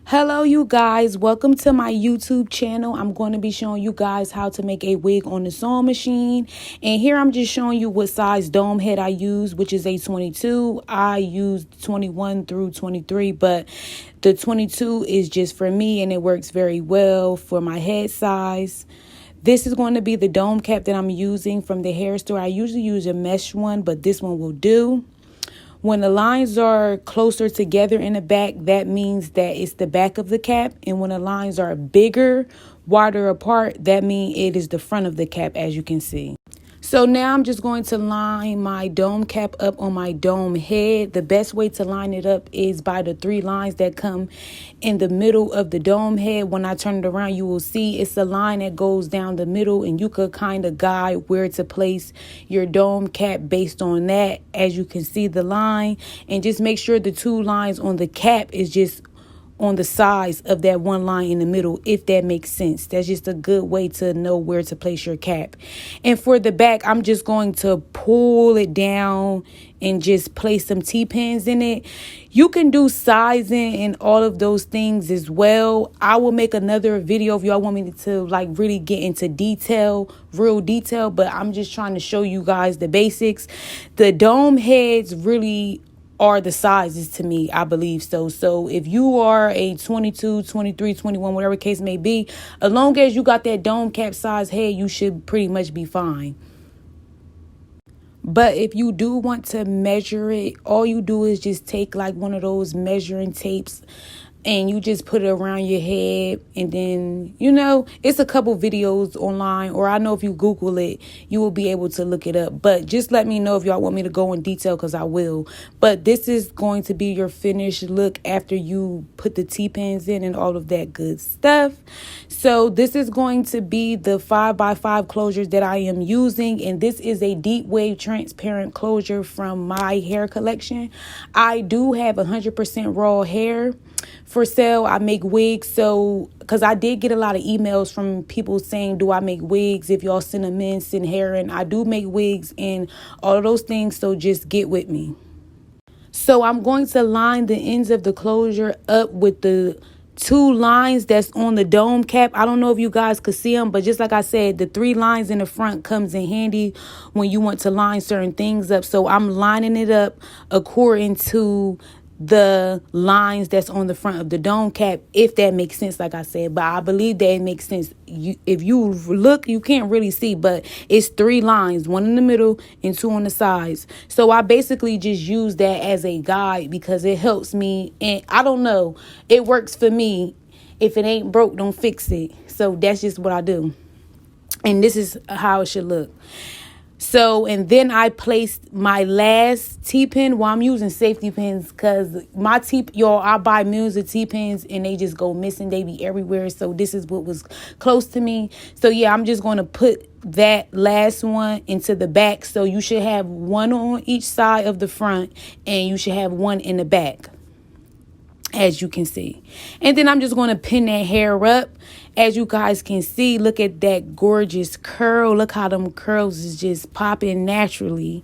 Hello you guys, welcome to my YouTube channel. I'm going to be showing you guys how to make a wig on the sewing machine, and here I'm just showing you what size dome head I use, which is a 22. I use 21 through 23, but the 22 is just for me and it works very well for my head size. This is going to be the dome cap that I'm using from the hair store. I usually use a mesh one, but this one will do. When the lines are closer together in the back, that means that it's the back of the cap. And when the lines are bigger, wider apart, that means it is the front of the cap, as you can see. So now I'm just going to line my dome cap up on my dome head. The best way to line it up is by the 3 lines that come in the middle of the dome head. When I turn it around, you will see it's a line that goes down the middle, and you could kind of guide where to place your dome cap based on that. As you can see the line, and just make sure the 2 lines on the cap is just on the size of that 1 line in the middle, if that makes sense. That's just a good way to know where to place your cap. And for the back, I'm just going to pull it down and just place some T-pins in it. You can do sizing and all of those things as well. I will make another video if y'all want me to like really get into detail, real detail, but I'm just trying to show you guys the basics. The dome heads really are the sizes to me, I believe so if you are a 22, 23, 21, whatever case may be, as long as you got that dome cap size head, you should pretty much be fine. But if you do want to measure it, all you do is just take like one of those measuring tapes and you just put it around your head, and then, you know, it's a couple videos online, or I know if you Google it, you will be able to look it up. But just let me know if y'all want me to go in detail, because I will. But this is going to be your finished look after you put the T-pins in and all of that good stuff. So this is going to be the 5x5 closures that I am using, and this is a DeepWave transparent closure from my hair collection. I do have 100% raw hair for sale. I make wigs, so because I did get a lot of emails from people saying, do I make wigs? If y'all send them in, send hair in. I do make wigs and all of those things, so just get with me. So I'm going to line the ends of the closure up with the 2 lines that's on the dome cap. I don't know if you guys could see them, but just like I said, the 3 lines in the front comes in handy when you want to line certain things up. So I'm lining it up according to the lines that's on the front of the dome cap, if that makes sense, like I said. But I believe that it makes sense. If you look, you can't really see, but it's 3 lines, 1 in the middle and 2 on the sides. So I basically just use that as a guide because it helps me, and I don't know, it works for me. If it ain't broke, don't fix it. So that's just what I do, and this is how it should look. So, and then I placed my last T-pin. Well, I'm using safety pins because my y'all, I buy millions of T-pins and they just go missing. They be everywhere. So this is what was close to me. So yeah, I'm just going to put that last one into the back. So you should have 1 on each side of the front, and you should have 1 in the back, as you can see. And then I'm just going to pin that hair up. As you guys can see, look at that gorgeous curl. Look how them curls is just popping naturally.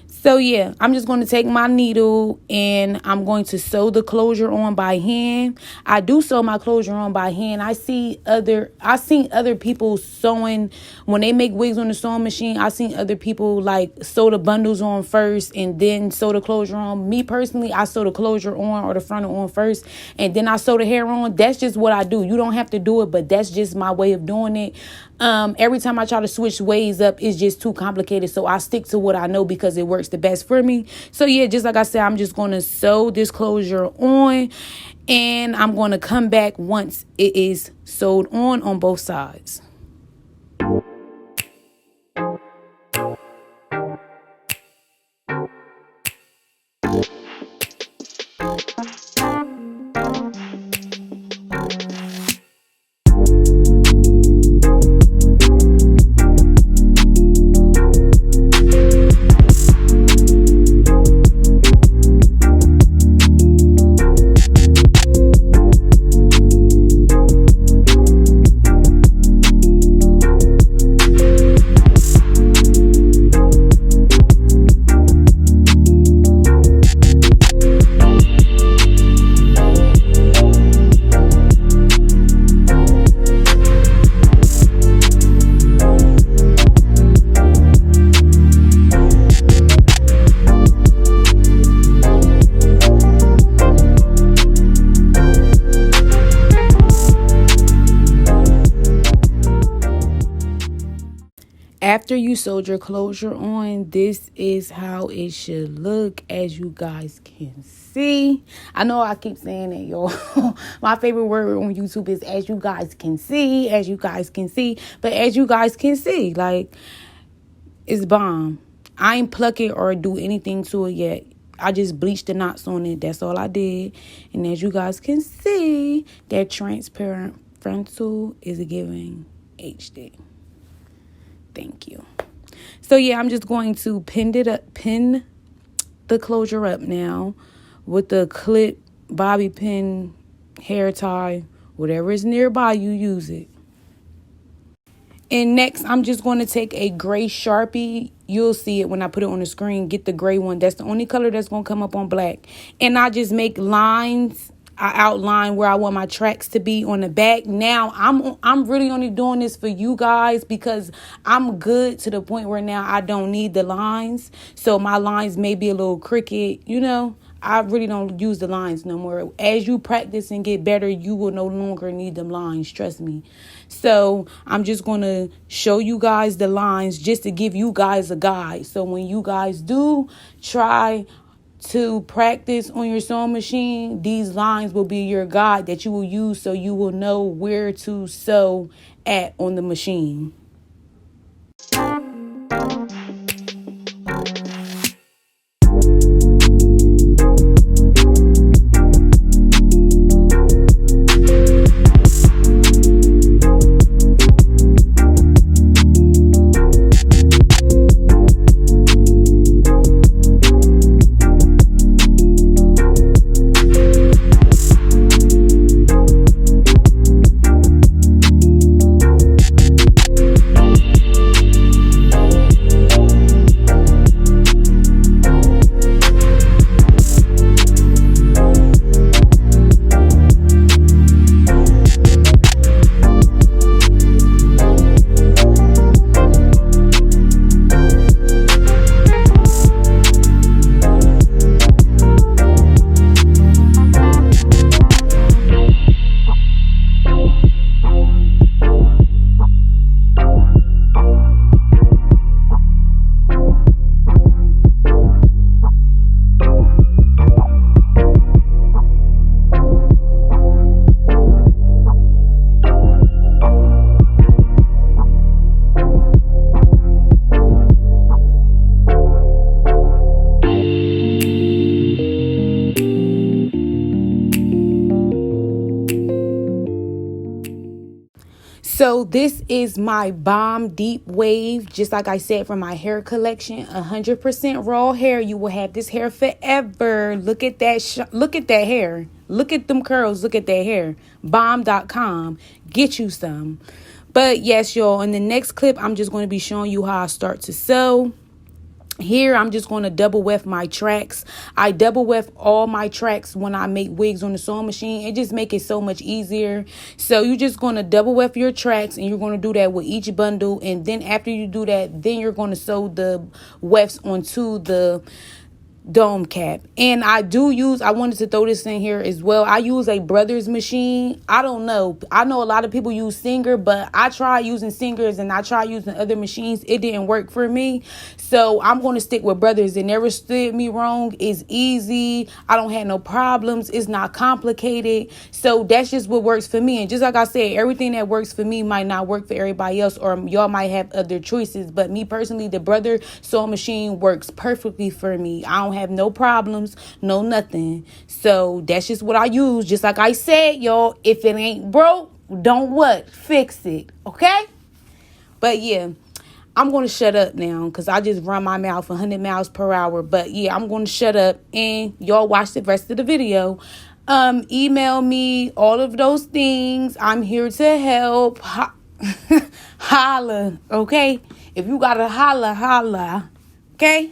So yeah, I'm just going to take my needle and I'm going to sew the closure on by hand. I do sew my closure on by hand. I've seen other people sewing when they make wigs on the sewing machine. I've seen other people like sew the bundles on first and then sew the closure on. Me personally, I sew the closure on or the frontal on first, and then I sew the hair on. That's just what I do. You don't have to do it, but that's just my way of doing it. Every time I try to switch ways up, it's just too complicated. So I stick to what I know because it works the best for me. So yeah, just like I said, I'm just going to sew this closure on, and I'm going to come back once it is sewed on both sides. after you sewed your closure on, this is how it should look, as you guys can see. I know I keep saying that, y'all. My favorite word on YouTube is as you guys can see, as you guys can see. But as you guys can see, like, it's bomb. I ain't pluck it or do anything to it yet. I just bleached the knots on it. That's all I did. And as you guys can see, that transparent frontal is giving HD. Thank you. So yeah, I'm just going to pin the closure up now with the clip, bobby pin, hair tie, whatever is nearby, you use it. And next, I'm just going to take a gray Sharpie. You'll see it when I put it on the screen. Get the gray one. That's the only color that's going to come up on black. And I just make lines. I outline where I want my tracks to be on the back. Now, I'm really only doing this for you guys because I'm good to the point where now I don't need the lines. So my lines may be a little crooked, you know. I really don't use the lines no more. As you practice and get better, you will no longer need them lines. Trust me. So I'm just going to show you guys the lines just to give you guys a guide. So when you guys do try to practice on your sewing machine, these lines will be your guide that you will use so you will know where to sew at on the machine. So this is my bomb DeepWave, just like I said, from my hair collection. 100% raw hair. You will have this hair forever. Look at that. Look at that hair. Look at them curls. Look at that hair. Bomb.com. Get you some. But yes, y'all, in the next clip, I'm just going to be showing you how I start to sew. Here, I'm just going to double weft my tracks. I double weft all my tracks when I make wigs on the sewing machine. It just makes it so much easier. So you're just going to double weft your tracks, and you're going to do that with each bundle. And then after you do that, then you're going to sew the wefts onto the dome cap. And I wanted to throw this in here as well. I use a Brothers machine. I don't know. I know a lot of people use Singer, but I tried using Singers and I tried using other machines. It didn't work for me. So I'm going to stick with Brothers. It never stood me wrong. It's easy. I don't have no problems. It's not complicated. So that's just what works for me. And just like I said, everything that works for me might not work for everybody else, or y'all might have other choices. But me personally, the Brother sewing machine works perfectly for me. I don't have no problems, no nothing. So that's just what I use. Just like I said, y'all, if it ain't broke, don't what? Fix it. Okay? But yeah, I'm going to shut up now because I just run my mouth 100 miles per hour. But yeah, I'm going to shut up and y'all watch the rest of the video. Email me, all of those things. I'm here to help. Holla, okay? If you got to holla, holla. Okay?